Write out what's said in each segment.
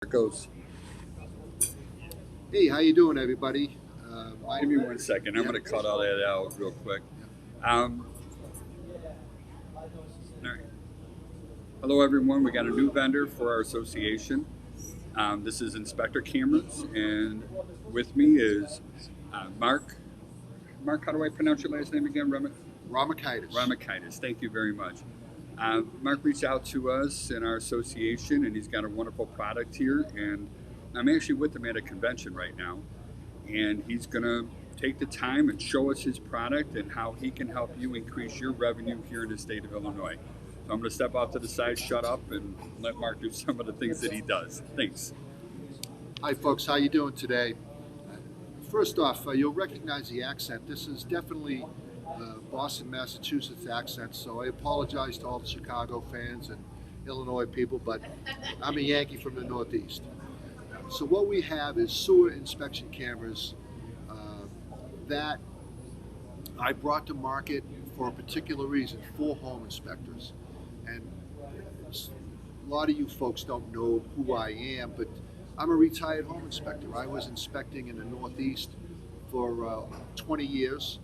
it goes. Hey, how you doing, everybody? Give me 1 second. I'm going to cut all that out real quick. All right. Hello, everyone. We got a new vendor for our association. This is Inspector Cameras, and with me is Mark. Mark, how do I pronounce your last name again? Ramakaitis. Ramakaitis. Thank you very much. Mark reached out to us in our association, and he's got a wonderful product here. And I'm actually with him at a convention right now, and he's going to take the time and show us his product and how he can help you increase your revenue here in the state of Illinois. So I'm going to step off to the side, shut up, and let Mark do some of the things that he does. Thanks. Hi, folks. How you doing today? First off, you'll recognize the accent. This is definitely Boston, Massachusetts accent, so I apologize to all the Chicago fans and Illinois people, but I'm a Yankee from the Northeast. So what we have is sewer inspection cameras that I brought to market for a particular reason, for home inspectors. And a lot of you folks don't know who I am, but I'm a retired home inspector. I was inspecting in the Northeast for 20 years.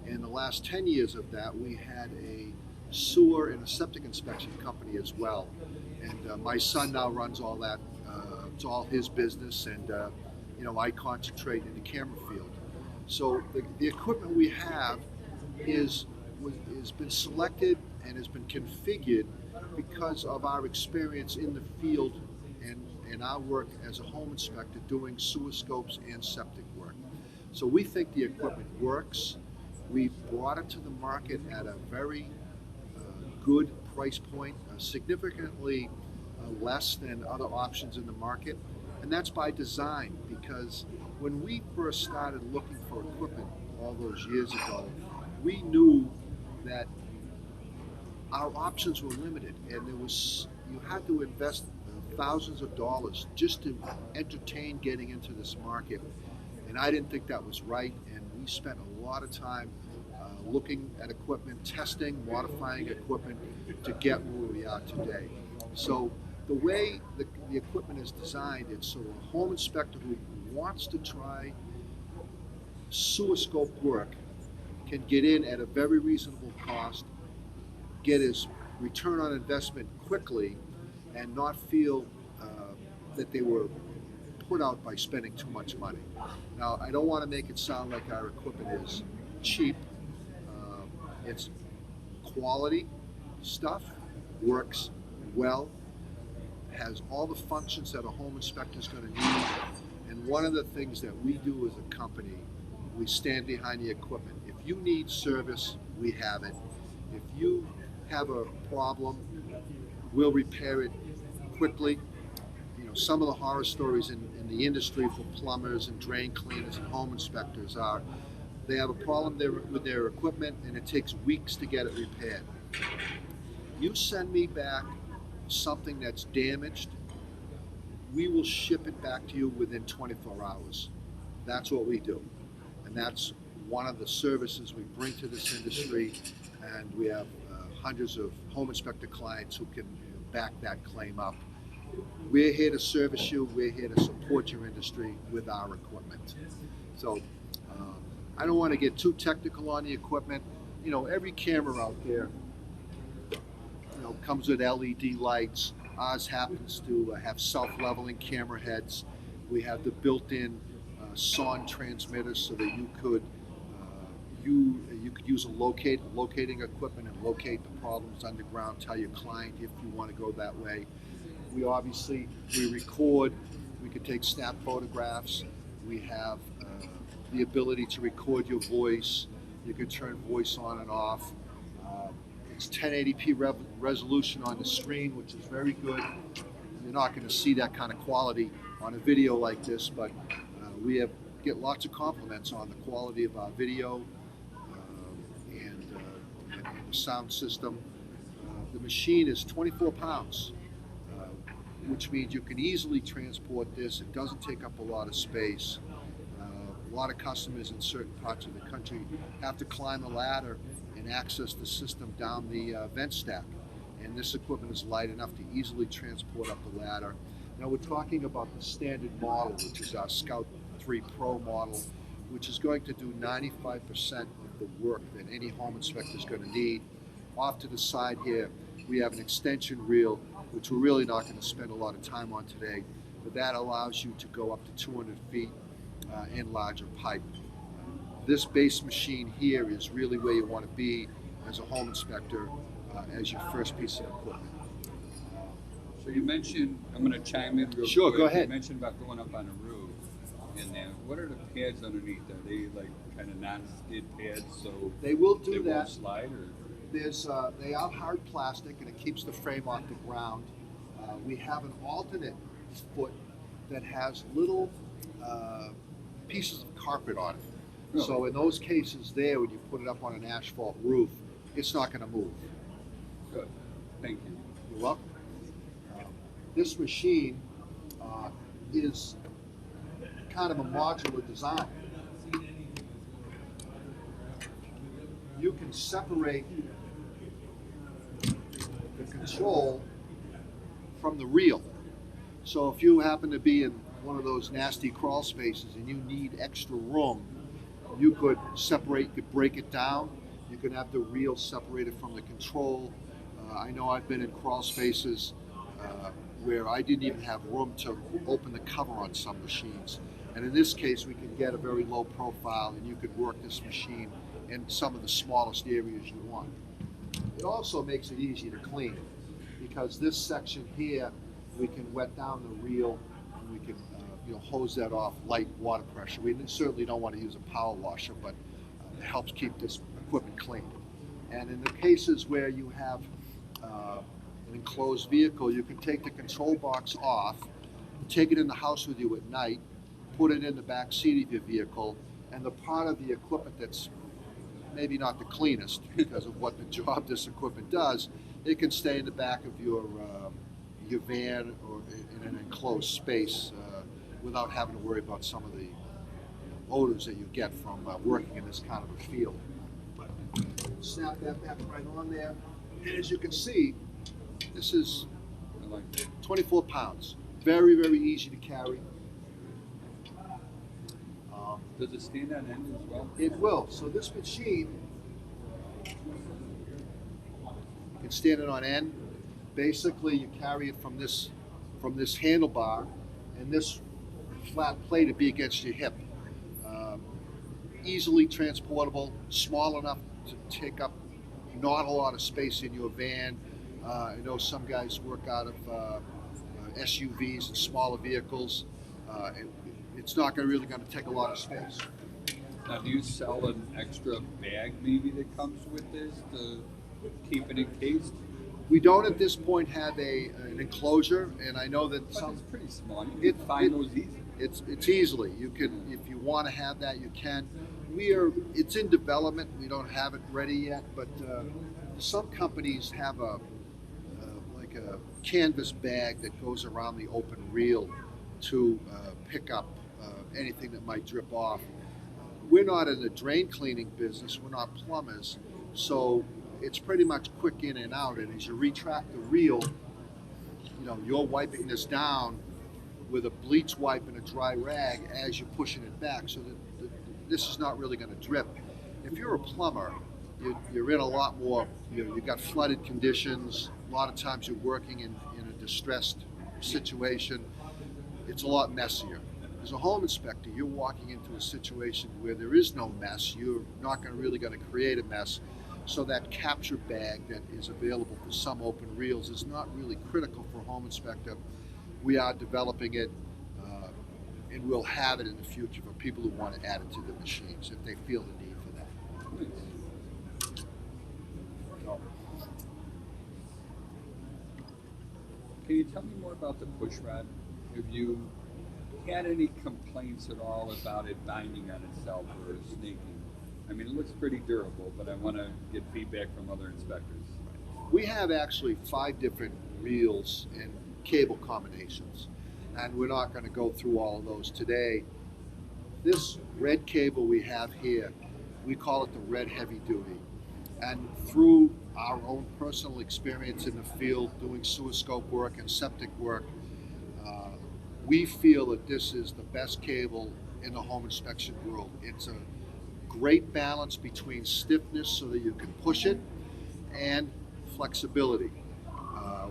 In the last 10 years of that, we had a sewer and a septic inspection company as well. And my son now runs all that. It's all his business, and I concentrate in the camera field. So the equipment we have has been selected and has been configured because of our experience in the field and our work as a home inspector doing sewer scopes and septic work. So we think the equipment works. We brought it to the market at a very good price point, significantly less than other options in the market. And that's by design, because when we first started looking for equipment all those years ago, we knew that our options were limited, and you had to invest thousands of dollars just to entertain getting into this market. And I didn't think that was right, and we spent a lot of time looking at equipment, testing, modifying equipment to get where we are today. So the way the equipment is designed, it's so a home inspector who wants to try sewer scope work can get in at a very reasonable cost, get his return on investment quickly, and not feel that they were put out by spending too much money. Now, I don't want to make it sound like our equipment is cheap. It's quality stuff, works well, has all the functions that a home inspector is going to need. And one of the things that we do as a company, we stand behind the equipment. If you need service, we have it. If you have a problem, we'll repair it quickly. Some of the horror stories in the industry for plumbers and drain cleaners and home inspectors are they have a problem with their equipment and it takes weeks to get it repaired. You send me back something that's damaged, we will ship it back to you within 24 hours. That's what we do. And that's one of the services we bring to this industry, and we have hundreds of home inspector clients who can back that claim up. We're here to service you. We're here to support your industry with our equipment. So I don't want to get too technical on the equipment. Every camera out there, comes with LED lights. Ours happens to have self-leveling camera heads. We have the built-in SON transmitters so that you could use a locating equipment and locate the problems underground. Tell your client if you want to go that way. We record. We can take snap photographs. We have the ability to record your voice. You can turn voice on and off. It's 1080p resolution on the screen, which is very good. You're not going to see that kind of quality on a video like this, but we get lots of compliments on the quality of our video and the sound system. The machine is 24 pounds, which means you can easily transport this. It doesn't take up a lot of space. A lot of customers in certain parts of the country have to climb a ladder and access the system down the vent stack. And this equipment is light enough to easily transport up the ladder. Now we're talking about the standard model, which is our ScoutII Pro model, which is going to do 95% of the work that any home inspector is going to need. Off to the side here, we have an extension reel, which we're really not going to spend a lot of time on today, but that allows you to go up to 200 feet in larger pipe. This base machine here is really where you want to be as a home inspector as your first piece of equipment. So you mentioned, I'm going to chime in real Sure, quick. go ahead. You mentioned about going up on a roof, and then what are the pads underneath? Are they like kind of non-skid pads, so They will do they that. won't slide? Or They are hard plastic, and it keeps the frame off the ground. We have an alternate foot that has little pieces of carpet on it. Really? So in those cases there, when you put it up on an asphalt roof, it's not going to move. good. Thank you. You're welcome. This machine is kind of a modular design. You can separate the control from the reel. So if you happen to be in one of those nasty crawl spaces and you need extra room, you could separate, you could break it down. You can have the reel separated from the control. I know I've been in crawl spaces where I didn't even have room to open the cover on some machines. And in this case, we can get a very low profile and you could work this machine in some of the smallest areas you want. It also makes it easy to clean because this section here, we can wet down the reel and we can hose that off light water pressure. We certainly don't want to use a power washer, but it helps keep this equipment clean. And in the cases where you have an enclosed vehicle, you can take the control box off, take it in the house with you at night, put it in the back seat of your vehicle, and the part of the equipment that's maybe not the cleanest because of what the job this equipment does, it can stay in the back of your van or in an enclosed space without having to worry about some of the odors that you get from working in this kind of a field. But snap that back right on there. And as you can see, this is 24 pounds. Very, very easy to carry. Does it stand on end as well? It will. So this machine, you can stand it on end. Basically, you carry it from this handlebar, and this flat plate to be against your hip. Easily transportable, small enough to take up not a lot of space in your van. I know some guys work out of SUVs and smaller vehicles. It's not really going to take a lot of space. Now, do you sell an extra bag maybe that comes with this to keep it encased? We don't at this point have an enclosure, and I know that But it's pretty small. You can find those easily. It's easily. You can, if you want to have that, you can. It's in development. We don't have it ready yet, but some companies have like a canvas bag that goes around the open reel to pick up anything that might drip off. We're not in the drain cleaning business. We're not plumbers, so it's pretty much quick in and out. And as you retract the reel, you're wiping this down with a bleach wipe and a dry rag as you're pushing it back, so that this is not really going to drip. If you're a plumber, you're in a lot more. You've got flooded conditions. A lot of times you're working in a distressed situation. It's a lot messier. As a home inspector, you're walking into a situation where there is no mess. You're not really going to create a mess. So that capture bag that is available for some open reels is not really critical for a home inspector. We are developing it, and we'll have it in the future for people who want to add it to the machines if they feel the need for that. So, Can you tell me more about the push rod? Have you had any complaints at all about it binding on itself or snaking? I mean, it looks pretty durable, but I want to get feedback from other inspectors. we have actually 5 different reels and cable combinations, and we're not going to go through all of those today. This red cable we have here, we call it the red heavy duty. And through our own personal experience in the field doing sewer scope work and septic work, we feel that this is the best cable in the home inspection world. It's a great balance between stiffness so that you can push it and flexibility.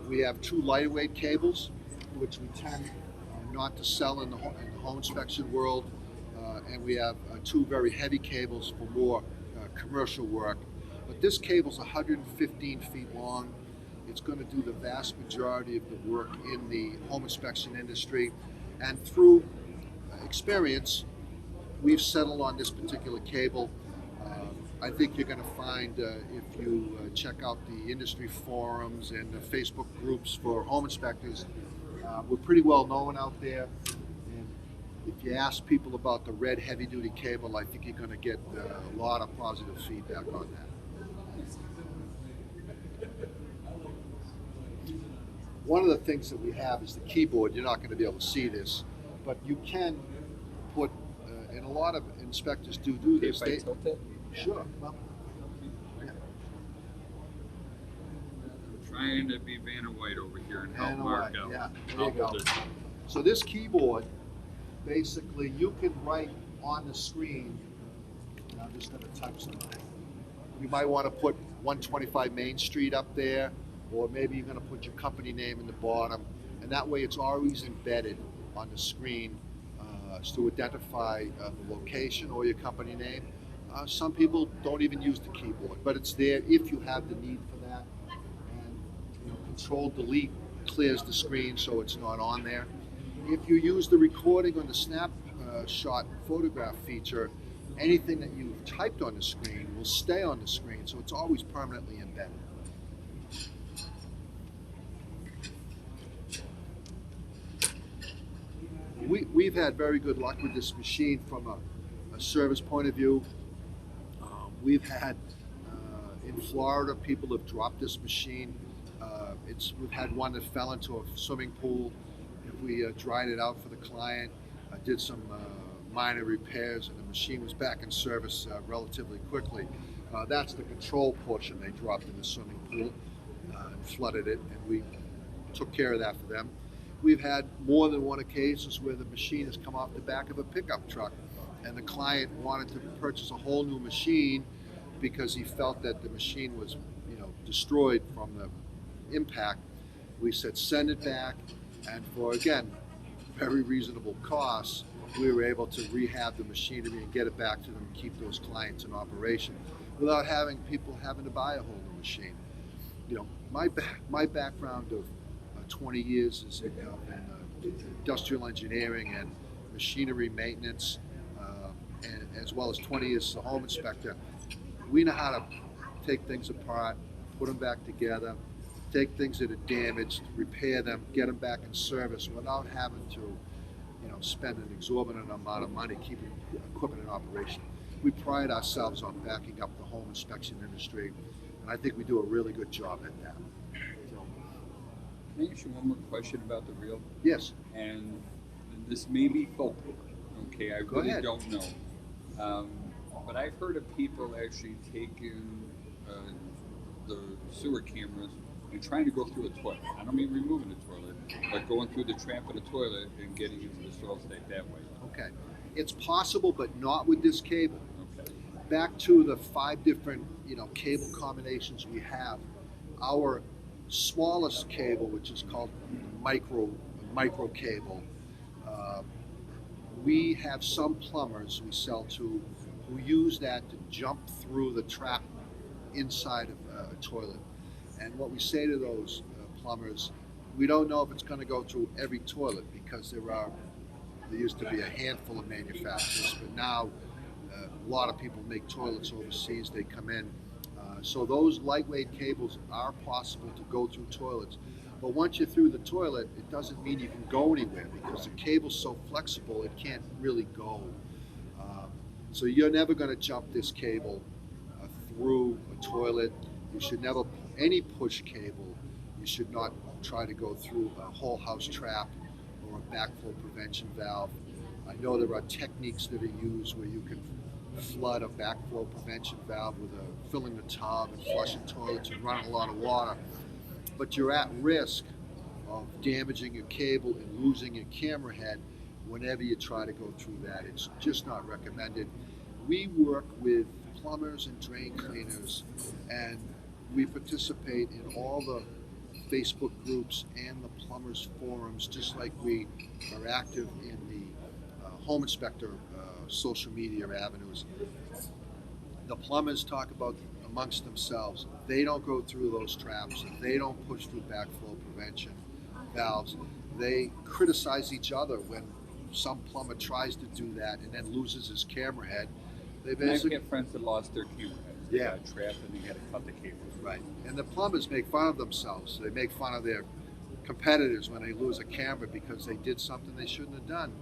We have two lightweight cables, which we tend not to sell in the home inspection world, and we have two very heavy cables for more commercial work. But this cable's 115 feet long. It's going to do the vast majority of the work in the home inspection industry, and through experience, we've settled on this particular cable. I think you're going to find, if you check out the industry forums and the Facebook groups for home inspectors, we're pretty well known out there. And if you ask people about the red heavy-duty cable, I think you're going to get a lot of positive feedback on that. One of the things that we have is the keyboard. You're not going to be able to see this, but you can put, and a lot of inspectors do this. If I tilt it? Sure. Well, yeah. I'm trying to be Vanna White over here and help Vanna Mark White, out. yeah, there I'll you go. hold it. So this keyboard, basically, you can write on the screen. And I'm just going to type something. You might want to put 125 Main Street up there, or maybe you're going to put your company name in the bottom, and that way it's always embedded on the screen to identify the location or your company name. Some people don't even use the keyboard, but it's there if you have the need for that. And Control-Delete clears the screen so it's not on there. If you use the recording on the snapshot photograph feature, anything that you've typed on the screen will stay on the screen, so it's always permanently embedded. We've had very good luck with this machine from a service point of view. We've had, in Florida, people have dropped this machine. We've had one that fell into a swimming pool. We dried it out for the client, did some minor repairs, and the machine was back in service relatively quickly. That's the control portion they dropped in the swimming pool and flooded it, and we took care of that for them. We've had more than one occasions where the machine has come off the back of a pickup truck, and the client wanted to purchase a whole new machine because he felt that the machine was, destroyed from the impact. We said send it back, and for, again, very reasonable costs, we were able to rehab the machinery and get it back to them and keep those clients in operation without having people having to buy a whole new machine. My background of 20 years is in industrial engineering and machinery maintenance, and as well as 20 years as a home inspector. We know how to take things apart, put them back together, take things that are damaged, repair them, get them back in service without having to, spend an exorbitant amount of money keeping equipment in operation. We pride ourselves on backing up the home inspection industry, and I think we do a really good job at that. Can I ask you one more question about the reel? Yes. And this may be folklore, okay? I Go really ahead. don't know. But I've heard of people actually taking the sewer cameras and trying to go through a toilet. I don't mean removing the toilet, but going through the trap of the toilet and getting into the soil stack that way. Okay. It's possible, but not with this cable. Okay. Back to the 5 different, cable combinations we have. Our smallest cable, which is called micro cable, we have some plumbers we sell to who use that to jump through the trap inside of a toilet. And what we say to those plumbers, we don't know if it's going to go through every toilet because there used to be a handful of manufacturers, but now a lot of people make toilets overseas, they come in. So those lightweight cables are possible to go through toilets. But once you're through the toilet, it doesn't mean you can go anywhere because the cable's so flexible it can't really go. So you're never going to jump this cable through a toilet. You should never, any push cable, you should not try to go through a whole house trap or a backflow prevention valve. I know there are techniques that are used where you can flood a backflow prevention valve with filling the tub and flushing toilets and running a lot of water, but you're at risk of damaging your cable and losing your camera head whenever you try to go through that. It's just not recommended. We work with plumbers and drain cleaners, and we participate in all the Facebook groups and the plumbers forums, just like we are active in the home inspector social media avenues. The plumbers talk about amongst themselves. They don't go through those traps. They don't push through backflow prevention valves. They criticize each other when some plumber tries to do that and then loses his camera head. They basically I've got friends that lost their camera heads. They got trapped and they had to cut the cables. Right. And the plumbers make fun of themselves. They make fun of their competitors when they lose a camera because they did something they shouldn't have done.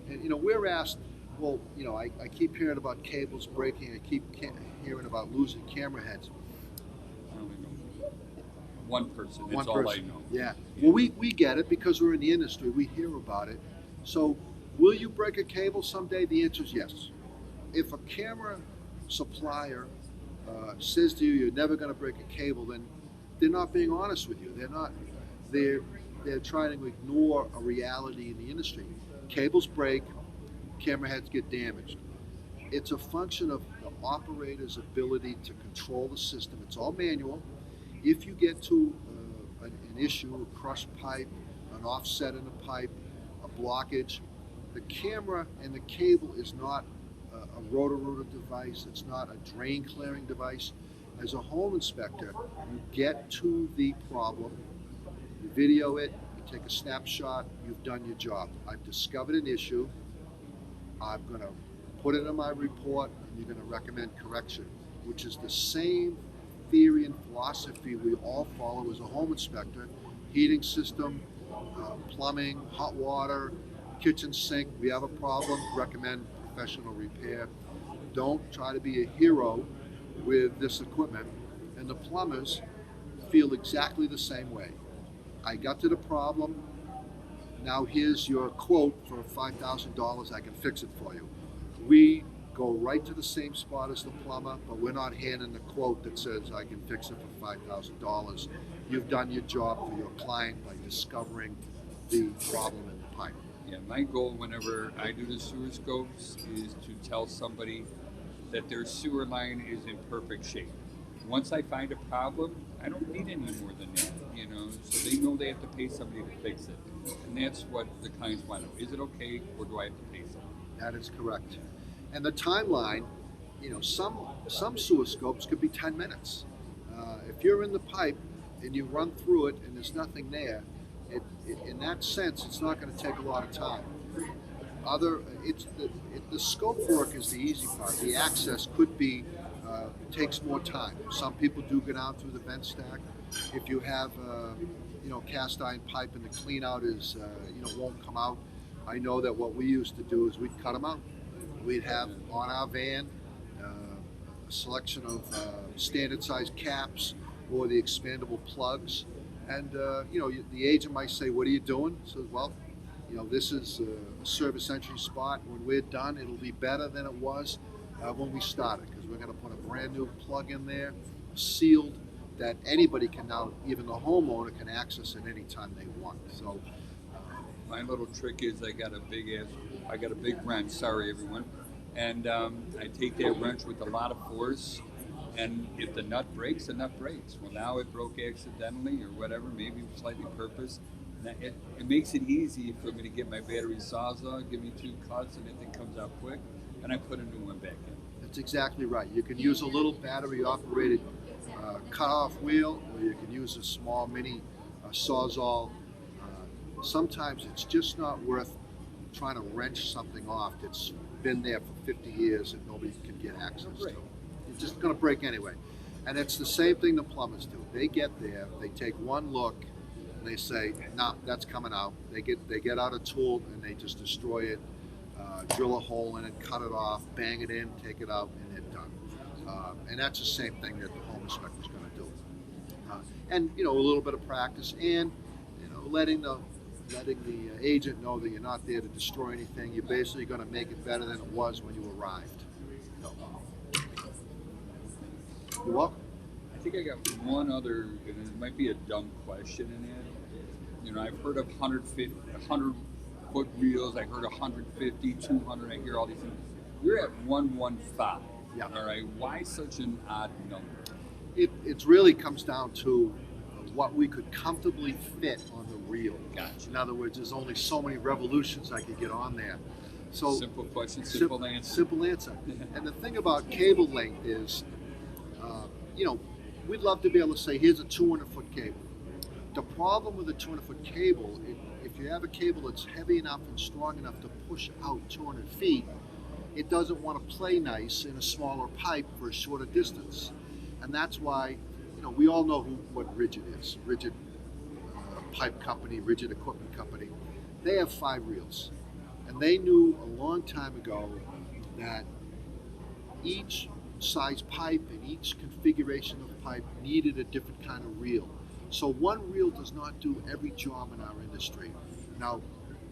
And we're asked, well, I keep hearing about cables breaking. I keep hearing about losing camera heads. I only know one person. That's One all person. I know. Yeah. Well, we get it because we're in the industry. We hear about it. So, will you break a cable someday? The answer is yes. If a camera supplier says to you, you're never going to break a cable, then they're not being honest with you. They're trying to ignore a reality in the industry. Cables break, camera heads get damaged. It's a function of the operator's ability to control the system. It's all manual. If you get to an issue, a crushed pipe, an offset in the pipe, a blockage, the camera and the cable is not a rotor-rooter device. It's not a drain clearing device. As a home inspector, you get to the problem, you video it, you take a snapshot, you've done your job. I've discovered an issue. I'm going to put it in my report, and you're going to recommend correction, which is the same theory and philosophy we all follow as a home inspector. Heating system, plumbing, hot water, kitchen sink, we have a problem, recommend professional repair. Don't try to be a hero with this equipment. And the plumbers feel exactly the same way. I got to the problem, now here's your quote for $5,000, I can fix it for you. We go right to the same spot as the plumber, but we're not handing the quote that says I can fix it for $5,000. You've done your job for your client by discovering the problem in the pipe. Yeah, my goal whenever I do the sewer scopes is to tell somebody that their sewer line is in perfect shape. Once I find a problem, I don't need any more than that, so they know they have to pay somebody to fix it. And that's what the clients want to know. Is it okay, or do I have to pay somebody? That is correct. And the timeline, some sewer scopes could be 10 minutes. If you're in the pipe and you run through it and there's nothing there, in that sense, it's not going to take a lot of time. The scope work is the easy part. The access could be takes more time. Some people do go down through the vent stack. If you have cast iron pipe and the clean out is won't come out, I know that what we used to do is we'd cut them out. We'd have on our van a selection of standard size caps or the expandable plugs. And the agent might say, "What are you doing?" So, well, this is a service entry spot. When we're done, it'll be better than it was when we started, because we're going to put a brand new plug in there, sealed, that anybody can now, even the homeowner, can access at any time they want. So, my little trick is I got a big wrench. Sorry, everyone. And I take that wrench with a lot of force. And if the nut breaks, the nut breaks. Well, now it broke accidentally or whatever, maybe slightly purpose. It makes it easy for me to get my battery sawzall, give me 2 cuts, and everything comes out quick, and I put a new one back in. That's exactly right. You can use a little battery-operated cut-off wheel, or you can use a small mini sawzall. Sometimes it's just not worth trying to wrench something off that's been there for 50 years and nobody can get access to. It's just going to break anyway. And it's the same thing the plumbers do. They get there, they take one look, and they say, "No, that's coming out." They get out a tool and they just destroy it, drill a hole in it, cut it off, bang it in, take it out, and they're done. And that's the same thing that the home inspector is going to do. And a little bit of practice, and letting the agent know that you're not there to destroy anything. You're basically going to make it better than it was when you arrived. You're welcome. I think I got one other, and it might be a dumb question in You know, I've heard of 100-foot reels. I heard 150, 200. I hear all these things. You're at 115. Yeah. All right. Why such an odd number? It really comes down to what we could comfortably fit on the reel. Gotcha. In other words, there's only so many revolutions I could get on there. So simple question, simple answer. Simple answer. And the thing about cable length is, you know, we'd love to be able to say, here's a 200-foot cable. The problem with a 200-foot cable, if you have a cable that's heavy enough and strong enough to push out 200 feet, it doesn't want to play nice in a smaller pipe for a shorter distance. And that's why, you know, we all know what Rigid is. Rigid pipe company, Rigid equipment company. They have 5 reels. And they knew a long time ago that each size pipe and each configuration of pipe needed a different kind of reel. So one reel does not do every job in our industry. Now,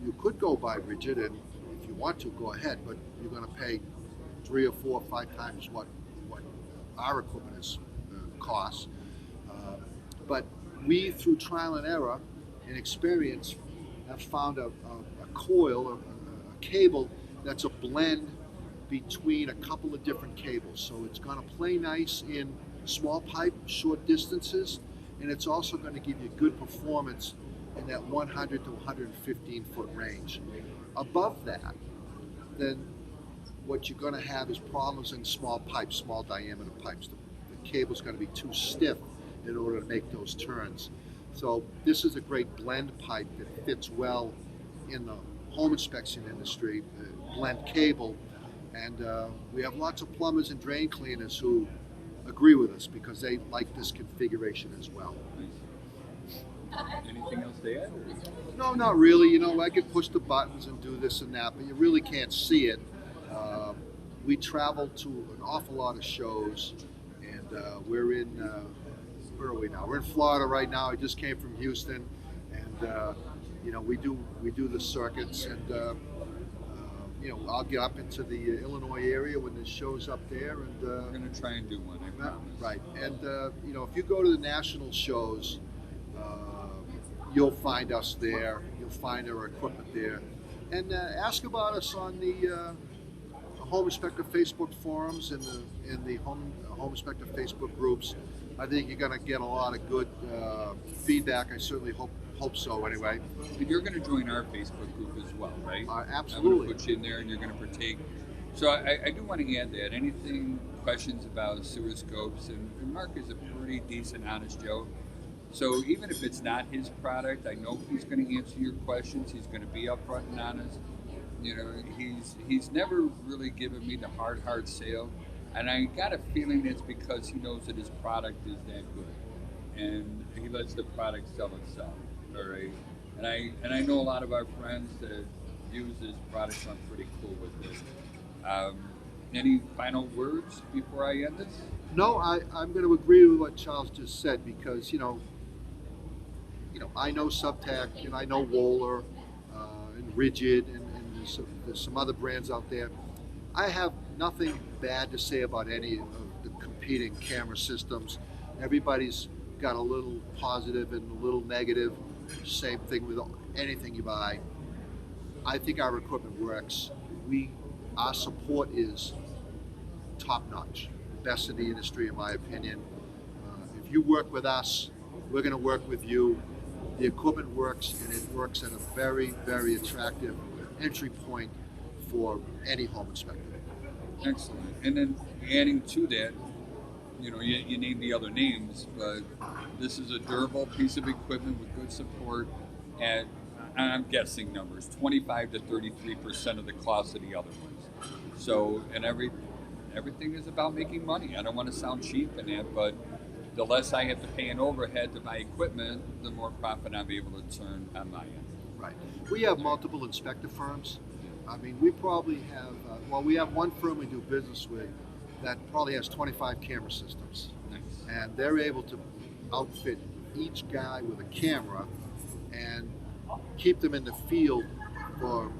you could go by Rigid, and if you want to, go ahead, but you're going to pay 3 or 4 or 5 times what our equipment is costs. But we, through trial and error and experience, have found a coil, a cable that's a blend between a couple of different cables. So it's going to play nice in small pipe, short distances, and it's also going to give you good performance in that 100 to 115 foot range. Above that, then what you're going to have is problems in small pipes, small diameter pipes. The cable's going to be too stiff in order to make those turns. So this is a great blend pipe that fits well in the home inspection industry, blend cable. And we have lots of plumbers and drain cleaners who agree with us because they like this configuration as well. Anything else to add? No, not really. You know, I can push the buttons and do this and that, but you really can't see it. We travel to an awful lot of shows, and we're in, where are we now? We're in Florida right now. I just came from Houston, and you know, we do the circuits, and you know, I'll get up into the Illinois area when there's shows up there, and We're going to try and do one, I promise. right. And you know, if you go to the national shows, you'll find us there. You'll find our equipment there, and ask about us on the Home Inspector Facebook forums and the Home Inspector Facebook groups. I think you're going to get a lot of good feedback. I certainly hope so. Anyway, But you're going to join our Facebook group as well, right? Absolutely. I'm going to put you in there, and you're going to partake. So I do want to add that. Anything, questions about sewer scopes, and Mark is a pretty decent, honest Joe. So even if it's not his product, I know he's going to answer your questions. He's going to be upfront and honest. You know, he's never really given me the hard sale, and I got a feeling it's because he knows that his product is that good, and he lets the product sell itself. All right, and I know a lot of our friends that use his product, so I'm pretty cool with it. Any final words before I end this? No, I'm going to agree with what Charles just said because you know I know Subtac and I know Wohler and Rigid and there's some other brands out there. I have nothing bad to say about any of the competing camera systems. Everybody's got a little positive and a little negative. Same thing with anything you buy. I think our equipment works. Our support is top notch, best in the industry in my opinion. If you work with us, we're going to work with you. The equipment works, and it works at a very, very attractive entry point for any home inspector. Excellent. And then adding to that, you know, you name the other names, but this is a durable piece of equipment with good support at, I'm guessing numbers, 25 to 33% of the cost of the other ones. So, and everything is about making money. I don't want to sound cheap in that, but the less I have to pay in overhead to buy equipment, the more profit I'm able to turn on my end. Right. We have multiple inspector firms. I mean, we probably have, we have one firm we do business with that probably has 25 camera systems. Nice. And they're able to outfit each guy with a camera and keep them in the field for,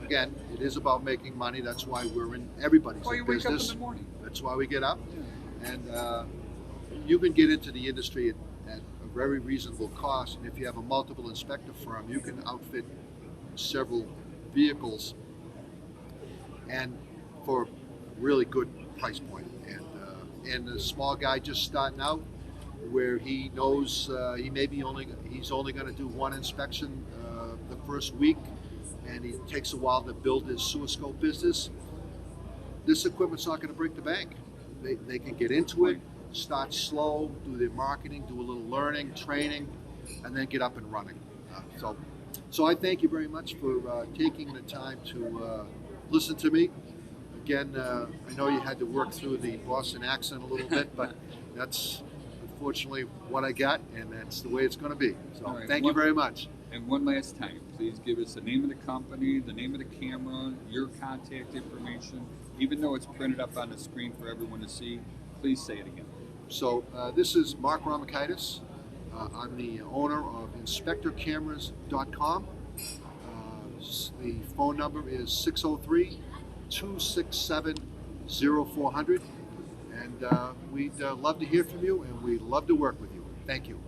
again, it is about making money. That's why we're in everybody's Well, you business. wake up in the morning. That's why we get up. And you can get into the industry at a very reasonable cost. And if you have a multiple inspector firm, you can outfit several vehicles and for a really good price point. And the small guy just starting out, where he knows he's only going to do one inspection the first week, and it takes a while to build his suoscope business. This equipment's not going to break the bank. They can get into it, start slow, do their marketing, do a little learning, training, and then get up and running. So I thank you very much for taking the time to listen to me. Again, I know you had to work through the Boston accent a little bit, but that's unfortunately what I got, and that's the way it's going to be. So right, thank you very much. And one last time, please give us the name of the company, the name of the camera, your contact information. Even though it's printed up on the screen for everyone to see, please say it again. So this is Mark Ramakaitis. I'm the owner of InspectorCameras.com. The phone number is 603-267-0400. And we'd love to hear from you, and we'd love to work with you. Thank you.